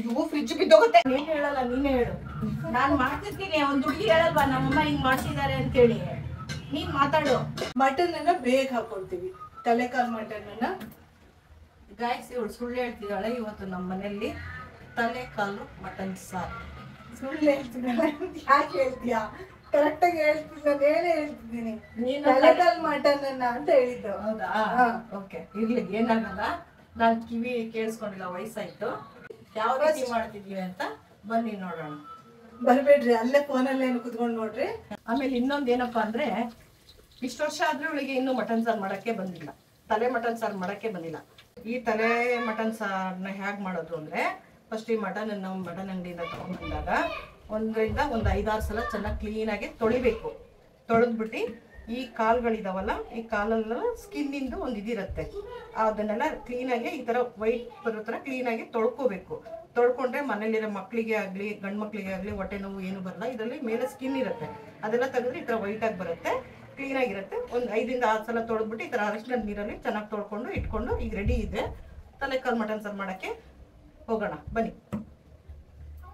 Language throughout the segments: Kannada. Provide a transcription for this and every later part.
ಇವು ಫ್ರಿಜ್ ಬಿದ್ದೋಗುತ್ತೆ. ನೀನ್ ಹೇಳಲ್ಲ, ನೀನೇ ಹೇಳು. ನಾನ್ ಮಾಡ್ತಿರ್ತೀನಿ, ಒಂದ್ ಹುಡುಗಿ ಹೇಳಲ್ವಾ ನಮ್ಮಮ್ಮ ಹಿಂಗ್ ಮಾಡ್ತಿದ್ದಾರೆ ಅಂತೇಳಿ. ನೀನ್ ಮಾತಾಡು. ಮಟನ್ ಅನ್ನ ಬೇಗ ಹಾಕೊಳ್ತೀವಿ. ತಲೆಕಾಲು ಮಟನ್ ಅನ್ನ ಗಾಯ್ಸ್, ಇವಳು ಸುಳ್ಳು ಹೇಳ್ತಿದ್ದಾಳೆ. ಇವತ್ತು ನಮ್ಮ ಮನೆಯಲ್ಲಿ ತಲೆಕಾಲು ಮಟನ್ ಸಾರು. ಸುಳ್ಳು ಹೇಳ್ತಿದ್ದಲ್ಲ, ಯಾಕೆ ಹೇಳ್ತೀಯಾ? ಕರೆಕ್ಟ್ ಆಗಿ ಹೇಳ್ತೀನಿ, ನಾನು ಹೇಳೇ ಹೇಳ್ತಿದ್ದೀನಿ. ನೀನು ತಲೆಕಾಲು ಮಟನ್ ಅನ್ನ ಅಂತ ಹೇಳಿದ್ದು. ಹೌದಾ? ಓಕೆ, ಇರ್ಲಿ, ಏನಾಗಲ್ಲ. ನಾನ್ ಕಿವಿ ಕೇಳಿಸ್ಕೊಂಡಿಲ್ಲ, ವಯಸ್ಸಾಯ್ತು. ಯಾವ ರೀತಿ ಮಾಡ್ತಿದೀವಿ ಅಂತ ಬನ್ನಿ ನೋಡೋಣ. ಬರ್ಬೇಡ್ರಿ, ಅಲ್ಲೇ ಫೋನಲ್ಲಿ ಏನು ಕುತ್ಕೊಂಡು ನೋಡ್ರಿ. ಆಮೇಲೆ ಇನ್ನೊಂದು ಏನಪ್ಪಾ ಅಂದ್ರೆ, ಇಷ್ಟು ವರ್ಷ ಆದ್ರೂ ಇವಳಿಗೆ ಇನ್ನೂ ಮಟನ್ ಸಾರು ಮಾಡಕ್ಕೆ ಬಂದಿಲ್ಲ. ತಲೆ ಮಟನ್ ಸಾರು ಮಾಡಕ್ಕೆ ಬಂದಿಲ್ಲ. ಈ ತಲೆ ಮಟನ್ ಸಾರನ್ನ ಹೇಗೆ ಮಾಡೋದು ಅಂದ್ರೆ, ಫಸ್ಟ್ ಈ ಮಟನ್ ನಾವು ಮಟನ್ ಅಂಗಡಿಯಿಂದ ತಗೊಂಡ್ಬಂದಾಗ ಒಂದರಿಂದ ಒಂದು 5-6 ಸಲ ಚೆನ್ನಾಗಿ ಕ್ಲೀನಾಗಿ ತೊಳಿಬೇಕು. ತೊಳೆದ್ಬಿಟ್ಟು ಈ ಕಾಳುಗಳಿದಾವಲ್ಲ, ಈ ಕಾಲೆಲ್ಲ ಸ್ಕಿನ್ನಿಂದು ಒಂದು ಇದಿರುತ್ತೆ, ಅದನ್ನೆಲ್ಲ ಕ್ಲೀನಾಗಿ ಈ ಥರ ವೈಟ್ ಬರೋ ಥರ ಕ್ಲೀನಾಗಿ ತೊಳ್ಕೊಬೇಕು. ತೊಳ್ಕೊಂಡ್ರೆ ಮನೇಲಿರೋ ಮಕ್ಕಳಿಗೆ ಆಗಲಿ ಗಂಡು ಮಕ್ಕಳಿಗೆ ಆಗಲಿ ಹೊಟ್ಟೆ ನೋವು ಏನು ಬರಲ್ಲ. ಇದರಲ್ಲಿ ಮೇಲೆ ಸ್ಕಿನ್ ಇರುತ್ತೆ, ಅದೆಲ್ಲ ತೆಗೆದ್ರೆ ಈ ಥರ ವೈಟಾಗಿ ಬರುತ್ತೆ, ಕ್ಲೀನಾಗಿರುತ್ತೆ. ಒಂದು 5-6 ಸಲ ತೊಳೆದ್ಬಿಟ್ಟು ಈ ಥರ ಅರಶಿನ ನೀರಲ್ಲಿ ಚೆನ್ನಾಗಿ ತೊಳ್ಕೊಂಡು ಇಟ್ಕೊಂಡು ಈಗ ರೆಡಿ ಇದೆ. ತಲೆಕಾಲು ಮಟನ್ ಸಾರು ಮಾಡೋಕ್ಕೆ ಹೋಗೋಣ ಬನ್ನಿ.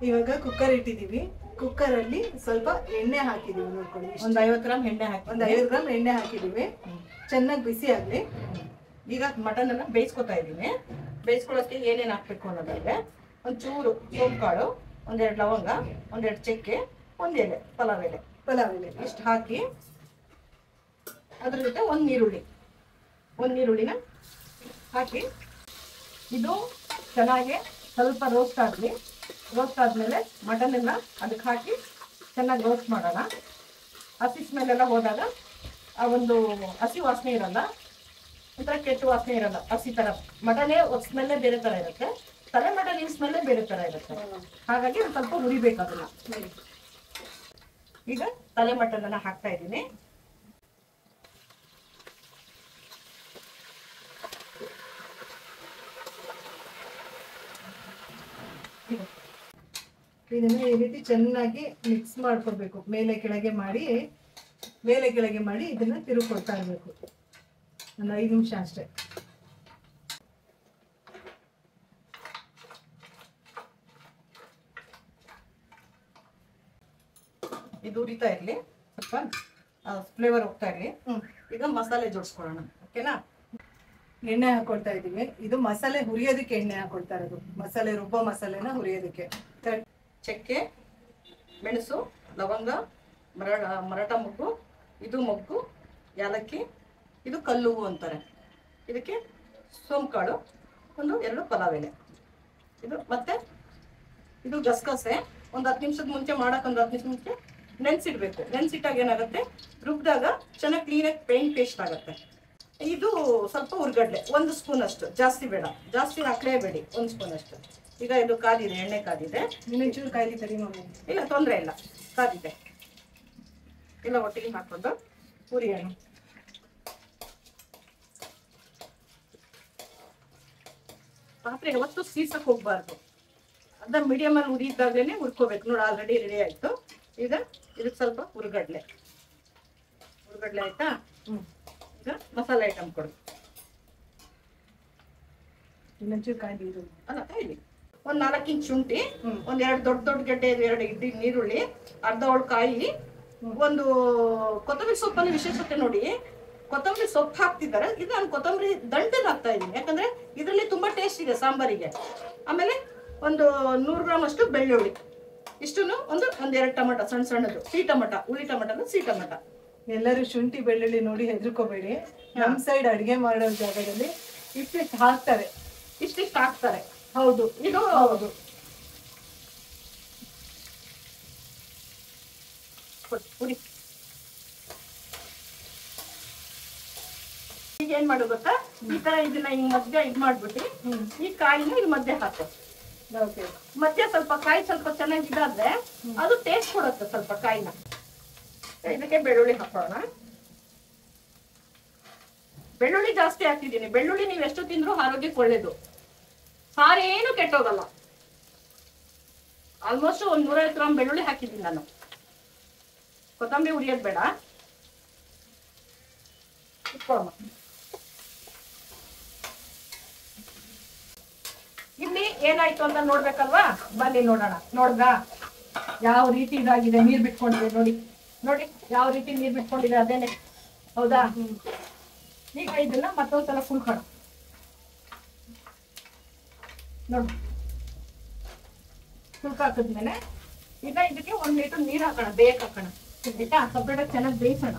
ಇವಾಗ ಕುಕ್ಕರ್ ಇಟ್ಟಿದೀವಿ. ಕುಕ್ಕರ್ ಅಲ್ಲಿ ಸ್ವಲ್ಪ ಎಣ್ಣೆ ಹಾಕಿದೀವಿ, ನೋಡ್ಕೊಳ್ಳಿ. ಒಂದು 50 ಗ್ರಾಮ್ ಎಣ್ಣೆ ಹಾಕಿ, ಒಂದು 5 ಗ್ರಾಮ್ ಎಣ್ಣೆ ಹಾಕಿದೀವಿ. ಚೆನ್ನಾಗಿ ಬಿಸಿ ಆಗ್ಲಿ. ಈಗ ಮಟನ್ ಅನ್ನ ಬೇಯಿಸ್ಕೊತಾ ಇದ್ದೀನಿ. ಬೇಯಿಸ್ಕೊಳ್ಳೋಕ್ಕೆ ಏನೇನು ಹಾಕ್ಬೇಕು ಅನ್ನೋದಾದ್ರೆ, ಒಂಚೂರು ಸೋಂಪು ಕಾಳು, 1-2 ಲವಂಗ, 1-2 ಚಕ್ಕೆ, 1 ಎಲೆ ಪಲಾವ್ ಎಲೆ, ಇಷ್ಟು ಹಾಕಿ ಅದ್ರ ಜೊತೆ ಒಂದು ನೀರುಳ್ಳಿನ ಹಾಕಿ ಇದು ಚೆನ್ನಾಗಿ ಸ್ವಲ್ಪ ರೋಸ್ಟ್ ಆಗಲಿ. ರೋಸ್ಟ್ ಆದಮೇಲೆ ಮಟನ್ನ ಅದಕ್ಕೆ ಹಾಕಿ ಚೆನ್ನಾಗಿ ರೋಸ್ಟ್ ಮಾಡೋಣ. ಹಸಿ ಸ್ಮೆಲ್ಲೆಲ್ಲ ಹೋದಾಗ ಆ ಒಂದು ಹಸಿ ವಾಸನೆ ಇರಲ್ಲ, ಒಂಥರ ಕೆಟ್ಟ ವಾಸನೆ ಇರಲ್ಲ. ಹಸಿ ಥರ ಮಟನೇ ಸ್ಮೆಲ್ಲೇ ಬೇರೆ ಥರ ಇರುತ್ತೆ, ತಲೆ ಮಟನ್ ಸ್ಮೆಲ್ಲೇ ಬೇರೆ ಥರ ಇರುತ್ತೆ. ಹಾಗಾಗಿ ಒಂದು ಸ್ವಲ್ಪ ಹುರಿಬೇಕು ಅದನ್ನ. ಈಗ ತಲೆ ಮಟನನ್ನು ಹಾಕ್ತಾ ಇದ್ದೀನಿ. ಇದನ್ನ ಈ ರೀತಿ ಚೆನ್ನಾಗಿ ಮಿಕ್ಸ್ ಮಾಡ್ಕೊಳ್ಬೇಕು. ಮೇಲೆ ಕೆಳಗೆ ಮಾಡಿ ಇದನ್ನ ತಿರುಗಿಕೊಡ್ತಾ ಇರಬೇಕು. ಒಂದು 5 ನಿಮಿಷ ಅಷ್ಟೇ. ಇದು ಉರಿತಾ ಇರಲಿ, ಸ್ವಲ್ಪ ಫ್ಲೇವರ್ ಹೋಗ್ತಾ ಇರಲಿ. ಈಗ ಮಸಾಲೆ ಜೋಡಿಸ್ಕೊಳ್ಳೋಣ, ಓಕೆನಾ? ಎಣ್ಣೆ ಹಾಕೊಳ್ತಾ ಇದೀವಿ. ಇದು ಮಸಾಲೆ ಹುರಿಯೋದಕ್ಕೆ ಎಣ್ಣೆ ಹಾಕೊಳ್ತಾ ಇರೋದು. ಮಸಾಲೆ ರುಬ್ಬೋ ಮಸಾಲೆನ ಹುರಿಯೋದಕ್ಕೆ. ಚಕ್ಕೆ, ಮೆಣಸು, ಲವಂಗ, ಮರಾಠ ಮೊಗ್ಗು, ಇದು ಮೊಗ್ಗು, ಯಾಲಕ್ಕಿ, ಇದು ಕಲ್ಲು ಹೂವು ಅಂತಾರೆ. ಇದಕ್ಕೆ ಸೋಂಪು ಕಾಳು, 1-2 ಪಲಾವ್ ಎಲೆ, ಇದು ಮತ್ತೆ ಇದು ಗಸಗಸೆ. ಒಂದು 10 ನಿಮಿಷದ ಮುಂಚೆ ಮಾಡೋಕೆ ಒಂದು 10 ನಿಮಿಷ ಮುಂಚೆ ನೆನೆಸಿಡ್ಬೇಕು. ನೆನೆಸಿಟ್ಟಾಗ ಏನಾಗುತ್ತೆ, ರುಬ್ಬಿದಾಗ ಚೆನ್ನಾಗಿ ಕ್ಲೀನಾಗಿ ಪೇಸ್ಟ್ ಆಗುತ್ತೆ. ಇದು ಸ್ವಲ್ಪ ಹುರ್ಗಡ್ಲೆ, 1 ಸ್ಪೂನ್ ಅಷ್ಟು, ಜಾಸ್ತಿ ಬೇಡ, ಜಾಸ್ತಿ ಹಾಕ್ಲೇಬೇಡಿ, 1 ಸ್ಪೂನ್ ಅಷ್ಟು. ಈಗ ಇದು ಕಾದಿದೆ, ಎಣ್ಣೆ ಕಾದಿದೆ. ಇನ್ನೊಂಚೂರು ಕಾಯ್ಲಿ ತಡಿ ನೋಡಿ. ಇಲ್ಲ, ತೊಂದರೆ ಇಲ್ಲ, ಕಾದಿದೆ. ಎಲ್ಲ ಒಟ್ಟಿಗೆ ಹಾಕೊಂಡು ಹುರಿಯೋಣ. ಪಾತ್ರೆ ಯಾವತ್ತು ಸೀಸಕ್ಕೆ ಹೋಗ್ಬಾರ್ದು, ಅದ ಮೀಡಿಯಮ್ ಅಲ್ಲಿ ಉರಿದಾಗಲೇ ಹುರ್ಕೋಬೇಕು. ನೋಡಿ, ಆಲ್ರೆಡಿ ರೆಡಿ ಆಯ್ತು. ಈಗ ಇದಕ್ಕೆ ಸ್ವಲ್ಪ ಹುರ್ಗಡ್ಲೆ ಆಯ್ತಾ? ಈಗ ಮಸಾಲೆ ಐಟಮ್ ಕೊಡು. ಇನ್ನೊಂಚೂರು ಕಾಯ್ಲಿ ಅಲ್ಲ, ಕಾಯ್ಲಿ. ಒಂದು 4 ಇಂಚ್ ಶುಂಠಿ, 1-2 ದೊಡ್ಡ ಗೆಡ್ಡೆ, 2 ಇಡ್ಲಿ ನೀರುಳ್ಳಿ, ಅರ್ಧ ಒಳ ಕಾಯಿ, ಒಂದು ಕೊತ್ತಂಬರಿ ಸೊಪ್ಪನ್ನು ವಿಶೇಷತೆ ನೋಡಿ, ಕೊತ್ತಂಬರಿ ಸೊಪ್ಪು ಹಾಕ್ತಿದ್ದಾರೆ. ಇದು ನಾನು ಕೊತ್ತಂಬರಿ ದಂಟನ್ನು ಹಾಕ್ತಾ ಇದ್ದೀನಿ, ಯಾಕಂದ್ರೆ ಇದರಲ್ಲಿ ತುಂಬಾ ಟೇಸ್ಟ್ ಇದೆ ಸಾಂಬಾರಿಗೆ. ಆಮೇಲೆ ಒಂದು 100 ಗ್ರಾಮ್ ಅಷ್ಟು ಬೆಳ್ಳುಳ್ಳಿ, ಇಷ್ಟನ್ನು 1-2 ಟೊಮೆಟೊ, ಸಣ್ಣದು ಸಿಹಿ ಟೊಮೆಟೊ, ಹುಳಿ ಟೊಮೆಟೊ, ಸಿಹಿ ಟೊಮೆಟೊ. ಎಲ್ಲರೂ ಶುಂಠಿ ಬೆಳ್ಳುಳ್ಳಿ ನೋಡಿ ಹೆದರ್ಕೋಬೇಡಿ. ನಮ್ಮ ಸೈಡ್ ಅಡಿಗೆ ಮಾಡೋ ಜಾಗದಲ್ಲಿ ಇಷ್ಟಿಷ್ಟು ಹಾಕ್ತಾರೆ. ಇಷ್ಟಿಷ್ಟು ಹಾಕ್ತಾರೆ, ಹೌದು, ಇದು ಹೌದು. ಪುಡಿ ಈಗ ಏನ್ ಮಾಡು ಗೊತ್ತಾ, ಈ ತರ ಇದನ್ನ ಹಿಂಗ್ ಮಧ್ಯ ಇದ್ ಮಾಡ್ಬಿಟ್ಟು ಈ ಕಾಯಿನ ಇಲ್ಲಿ ಮಧ್ಯೆ ಹಾಕು. ಮಧ್ಯ ಸ್ವಲ್ಪ ಕಾಯಿ ಸ್ವಲ್ಪ ಚೆನ್ನಾಗಿ ಇದಾದ್ರೆ ಅದು ಟೇಸ್ಟ್ ಕೊಡುತ್ತೆ ಸ್ವಲ್ಪ ಕಾಯಿನ. ಇದಕ್ಕೆ ಬೆಳ್ಳುಳ್ಳಿ ಹಾಕೋಣ. ಬೆಳ್ಳುಳ್ಳಿ ಜಾಸ್ತಿ ಹಾಕ್ತಿದ್ದೀನಿ. ಬೆಳ್ಳುಳ್ಳಿ ನೀವು ಎಷ್ಟು ತಿಂದ್ರು ಆರೋಗ್ಯಕ್ಕೆ ಒಳ್ಳೇದು, ಸಾರೇನು ಕೆಟ್ಟೋಗಲ್ಲ. ಆಲ್ಮೋಸ್ಟ್ 150 ಗ್ರಾಮ್ ಬೆಳ್ಳುಳ್ಳಿ ಹಾಕಿದ್ದೀನಿ ನಾನು. ಕೊತ್ತಂಬರಿ ಉರಿಯೋದು ಬೇಡ. ಇಲ್ಲಿ ಏನಾಯ್ತು ಅಂತ ನೋಡ್ಬೇಕಲ್ವಾ? ಬನ್ನಿ ನೋಡೋಣ. ನೋಡ್ದಾ ಯಾವ ರೀತಿ ಇದಾಗಿದೆ, ನೀರ್ ಬಿಟ್ಕೊಂಡಿದೆ ನೋಡಿ. ನೋಡಿ ಯಾವ ರೀತಿ ನೀರ್ ಬಿಟ್ಕೊಂಡಿದೆ, ಅದೇನೆ. ಹೌದಾ? ಈಗ ಇದನ್ನ ಮತ್ತೊಂದ್ಸಲ ಕುಳ್ಕೋಣ ನೋಡಿ. ಕುಳ್ಕಾಕಿದ್ಮೇಲೆ ಈಗ ಇದಕ್ಕೆ 1 ಲೀಟರ್ ನೀರ್ ಹಾಕೋಣ, ಬೇಯಕ್ ಹಾಕೋಣ. ಆಯ್ತಾ? ಸಪ್ರೇಟಾಗಿ ಚೆನ್ನಾಗಿ ಬೇಯಿಸೋಣ.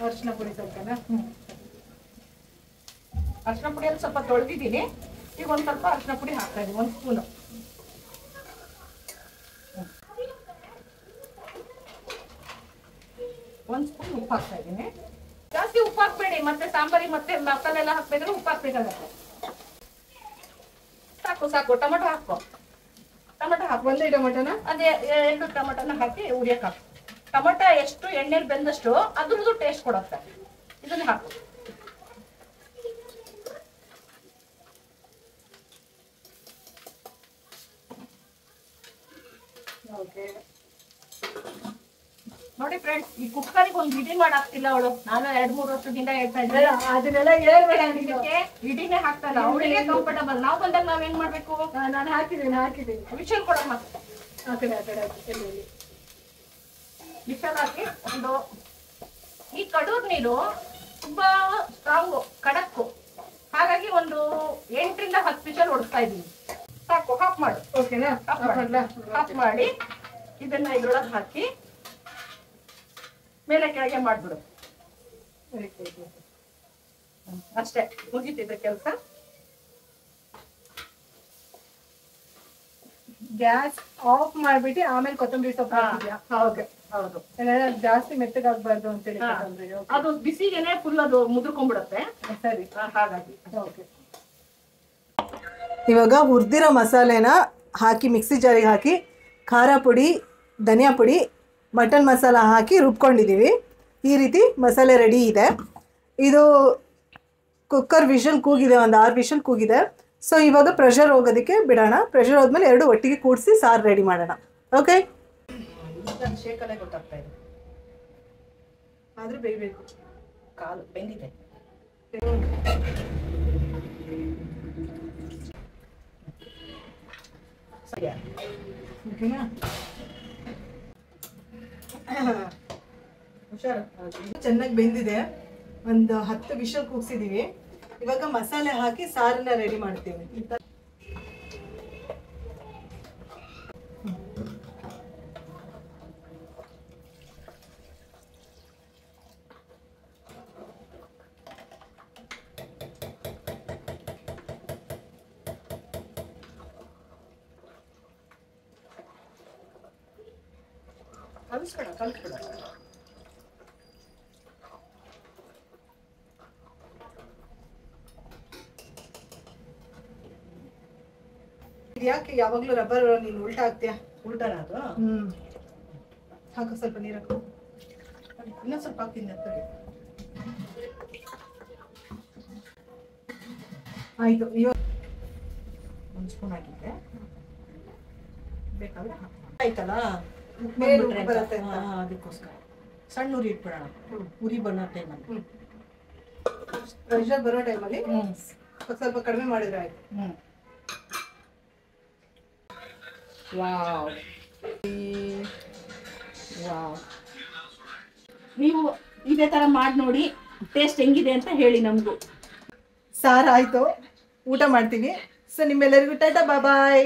ಅರ್ಶಿನ ಪುಡಿ ಸ್ವಲ್ಪನ. ಅರ್ಶಿನ ಪುಡಿಯಲ್ಲಿ ಸ್ವಲ್ಪ ತೊಳೆದಿದ್ದೀನಿ. ಈಗ ಒಂದ್ ಸ್ವಲ್ಪ ಅರ್ಶಿನ ಪುಡಿ ಹಾಕ್ತಾ ಇದೀನಿ, 1 ಸ್ಪೂನು. ಒಂದು ಸ್ಪೂನ್ ಉಪ್ಪು ಹಾಕ್ತಾ ಇದ್ದೀನಿ. ಜಾಸ್ತಿ ಉಪ್ಪು ಹಾಕ್ಬೇಡಿ, ಮತ್ತೆ ಸಾಂಬಾರಿಗೆ ಮತ್ತೆ ಮಸಾಲೆ ಎಲ್ಲ ಹಾಕ್ಬೇಕಾದ್ರೆ ಉಪ್ಪು ಹಾಕ್ಬೇಕಾಗತ್ತೆ. ಸಾಕು ಸಾಕು. ಟೊಮೆಟೊ ಹಾಕೋ. ಟೊಮೆಟೊ ಹಾಕು. ಒಂದೇ ಟೊಮೆಟೊನ? ಅದೇ 2 ಟೊಮೆಟೊನ ಹಾಕಿ ಉರಿಯಕ್ಕೆ ಹಾಕು. ಟೊಮೆಟೊ ಎಷ್ಟು ಎಣ್ಣೆಲಿ ಬೆಂದಷ್ಟು ಅದ್ರದ್ದು ಟೇಸ್ಟ್ ಕೊಡುತ್ತೆ. ಇದನ್ನ ಹಾಕು. ನೋಡಿ ಫ್ರೆಂಡ್ಸ್, ಈ ಕುಕ್ಕರಿಗೆ ಒಂದು ಇಡಿ ಮಾಡಾಕ್ತಿಲ್ಲ ಅವಳು. ನಾನು 2-3 ವರ್ಷದಿಂದ ಹೇಳ್ತಾ ಇದ್ದೆ ಅದನ್ನೆಲ್ಲ ಹೇಳ್ಬೇಡ. ಇಡಿನೇ ಹಾಕ್ತಾರ, ಅವಳಿಗೆ ಕಂಫರ್ಟಬಲ್. ನಾವು ಬಂದಾಗ ನಾವೇನ್ ಮಾಡ್ಬೇಕು? ನಾನು ಹಾಕಿದ್ದೀನಿ. ವಿಷಲ್ ಕೊಡಮ್ಮ. ಆ ಕಡೆ ವಿಷಲ್ ಹಾಕಿ ಒಂದು. ಈ ಕಡೂರ್ ನೀರು ತುಂಬಾ ಸ್ಟ್ರಾಂಗು, ಕಡಕ್ಕು. ಹಾಗಾಗಿ ಒಂದು 8ರಿಂದ 10 ವಿಷಲ್ ಹೊಡಿಸ್ತಾ ಇದೀನಿ. ಸಾಕು, ಹಾಫ್ ಮಾಡು. ಓಕೆನಾ? ಹಾಫ್ ಮಾಡಿ ಇದನ್ನ ಇದ್ರೊಳಗೆ ಹಾಕಿ ಮೇಲೆ ಕೆಳಗೆ ಮಾಡ್ಬಿಡು. ಅಷ್ಟೇ, ಮುಗೀತಿದೆ ಕೆಲಸ. ಗ್ಯಾಸ್ ಆಫ್ ಮಾಡ್ಬಿಟ್ಟು ಆಮೇಲೆ ಕೊತ್ತಂಬರಿ ಸೊಪ್ಪು ಹಾಕಿದ್ಯಾ? ಹೌದು. ಜಾಸ್ತಿ ಮೆತ್ತಗಾಗ್ಬಾರ್ದು ಅಂತೇಳಿ ಅದು ಬಿಸಿಗೆನೆ ಫುಲ್ ಅದು ಮುದ್ರಕೊಂಡ್ಬಿಡತ್ತೆ. ಸರಿ, ಹಾಗಾಗಿ. ಓಕೆ. ಇವಾಗ ಹುರಿದಿರೋ ಮಸಾಲೆನ ಹಾಕಿ ಮಿಕ್ಸಿ ಜಾರಿಗೆ ಹಾಕಿ ಖಾರ ಪುಡಿ, ಧನಿಯಾ ಪುಡಿ, ಮಟನ್ ಮಸಾಲ ಹಾಕಿ ರುಬ್ಕೊಂಡಿದ್ದೀವಿ. ಈ ರೀತಿ ಮಸಾಲೆ ರೆಡಿ ಇದೆ. ಇದು ಕುಕ್ಕರ್ ವಿಷಲ್ ಕೂಗಿದೆ, ಒಂದು 6 ವಿಷಲ್ ಕೂಗಿದೆ. ಸೊ ಇವಾಗ ಪ್ರೆಷರ್ ಹೋಗೋದಕ್ಕೆ ಬಿಡೋಣ. ಪ್ರೆಷರ್ ಹೋದ್ಮೇಲೆ 2 ಒಟ್ಟಿಗೆ ಕೂಡಿಸಿ ಸಾರು ರೆಡಿ ಮಾಡೋಣ. ಓಕೆ? ಶೇಕಲ್ಲೇ ಗೊತ್ತಾಗ್ತಾ ಇದೆ. ಆದರೂ ಬೇಯಬೇಕು. ಕಾಲು ಬೆಂದಿದೆ. ಓಕೆನಾ? ಹುಷಾರು. ಚೆನ್ನಾಗಿ ಬೆಂದಿದೆ. ಒಂದು 10 ವಿಷಲ್ ಕೂಗ್ಸಿದೀವಿ. ಇವಾಗ ಮಸಾಲೆ ಹಾಕಿ ಸಾರನ್ನ ರೆಡಿ ಮಾಡ್ತೀವಿ. ಕಲಿಸ್ಬೇಡ. ಯಾಕೆ ಯಾವಾಗ್ಲೂ ರಬ್ಬರ್ ನೀನು ಉಲ್ಟಾ ಹಾಕ್ತೀಯಾ? ಉಲ್ಟಾನ ಅದು? ಹಾಕು, ಸ್ವಲ್ಪ ನೀರು ಹಾಕು. ಇನ್ನೊಂದು ಸ್ವಲ್ಪ ಹಾಕ್ತೀನಿ. ಆಯ್ತು. ಇವಾಗ 1 ಸ್ಪೂನ್ ಹಾಕಿದ್ದೆ. ಬೇಕಾದ್ರೆ ಆಯ್ತಲ್ಲ, ಮೇಲೆ ಬರುತ್ತೆ ಅಂತ. ಅದಕ್ಕೋಸ್ಕರ ಸಣ್ಣ ಉರಿ ಇಟ್ಬಿಡೋಣ. ಉರಿ ಬರೋ ಟೈಮಲ್ಲಿ, ಪ್ರೆಷರ್ ಬರೋ ಟೈಮಲ್ಲಿ ಸ್ವಲ್ಪ ಕಡಿಮೆ ಮಾಡಿದ್ರೆ ಆಯ್ತು. ವಾವ್. ನೀವು ಇದೇ ತರ ಮಾಡಿ ನೋಡಿ, ಟೇಸ್ಟ್ ಹೆಂಗಿದೆ ಅಂತ ಹೇಳಿ ನಮಗೂ. ಸಾರು ಆಯ್ತು, ಊಟ ಮಾಡ್ತೀವಿ. ಸೊ ನಿಮ್ಮೆಲ್ಲರಿಗೂ ಟಾಟಾ, ಬಾಯ್.